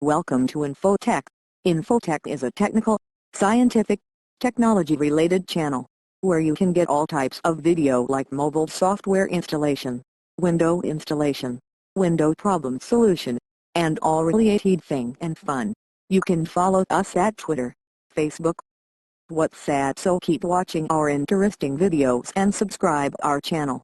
Welcome to Infotech. Infotech is a technical, scientific, technology-related channel, where you can get all types of video like mobile software installation, window problem solution, and all related thing and fun. You can follow us at Twitter, Facebook, WhatsApp, so keep watching our interesting videos and subscribe our channel.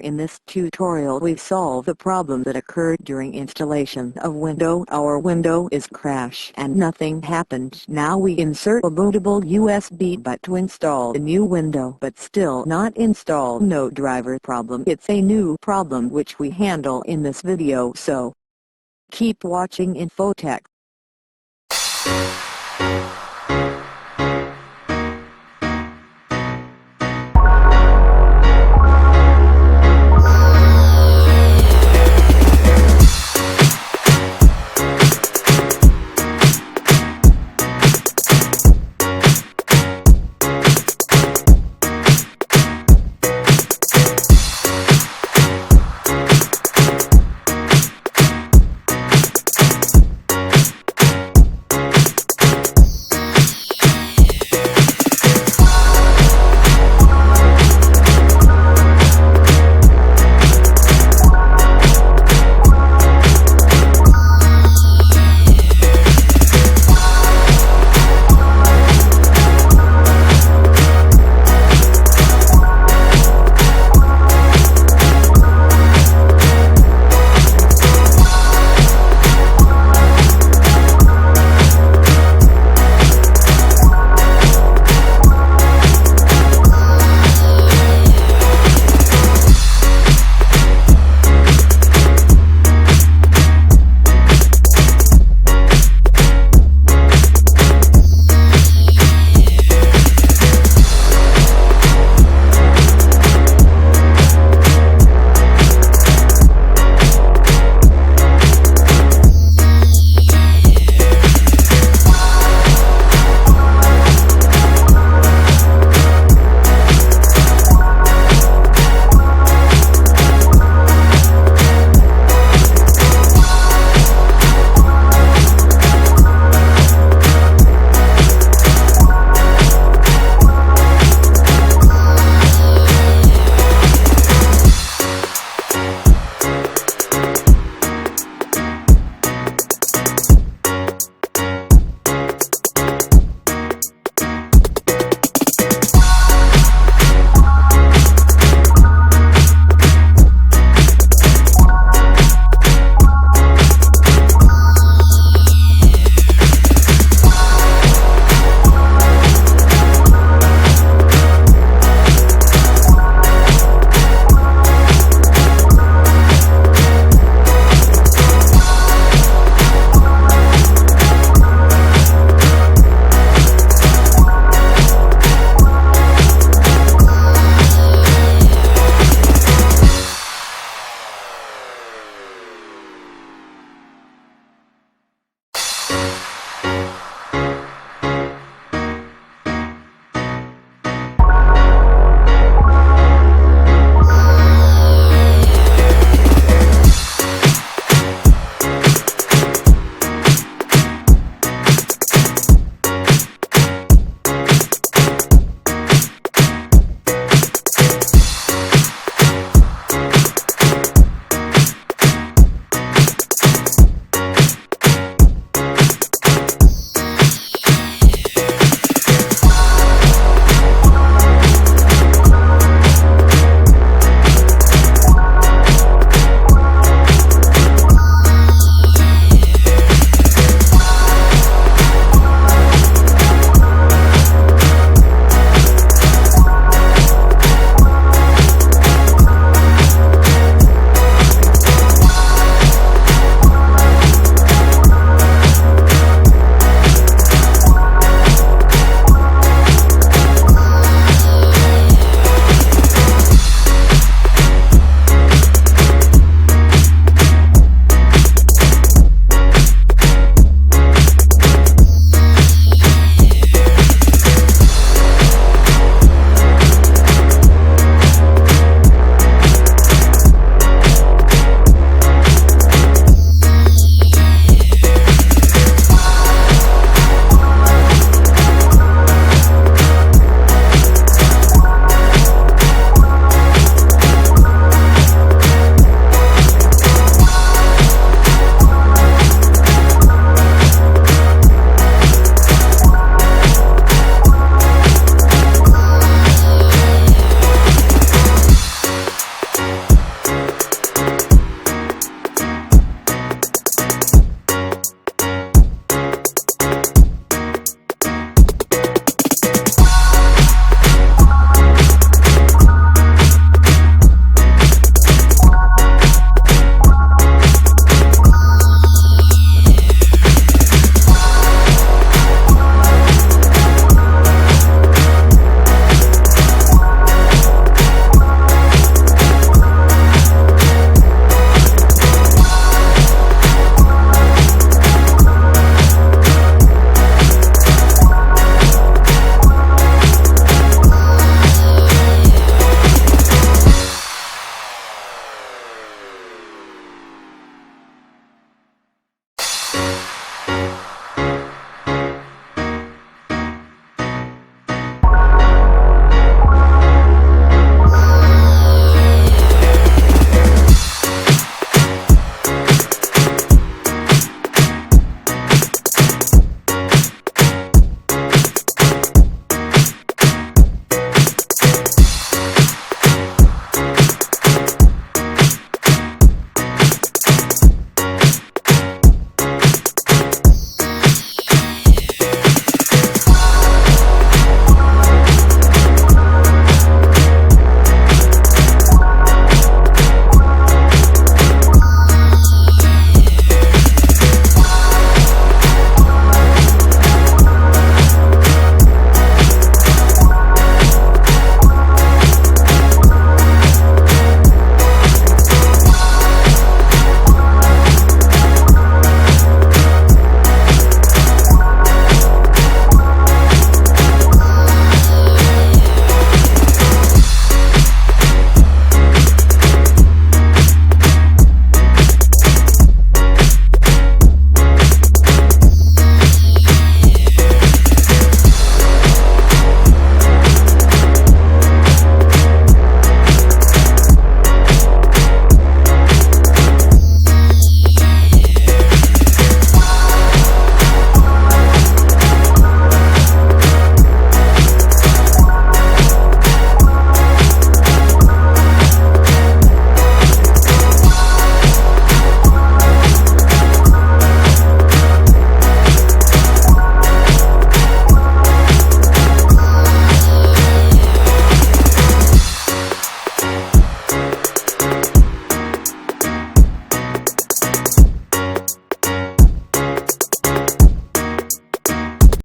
In this tutorial we solve a problem that occurred during installation of window. Our window is crashed and nothing happened. Now we insert a bootable USB but to install a new window but still not install. No driver problem. It's a new problem which we handle in this video, so keep watching Infotech.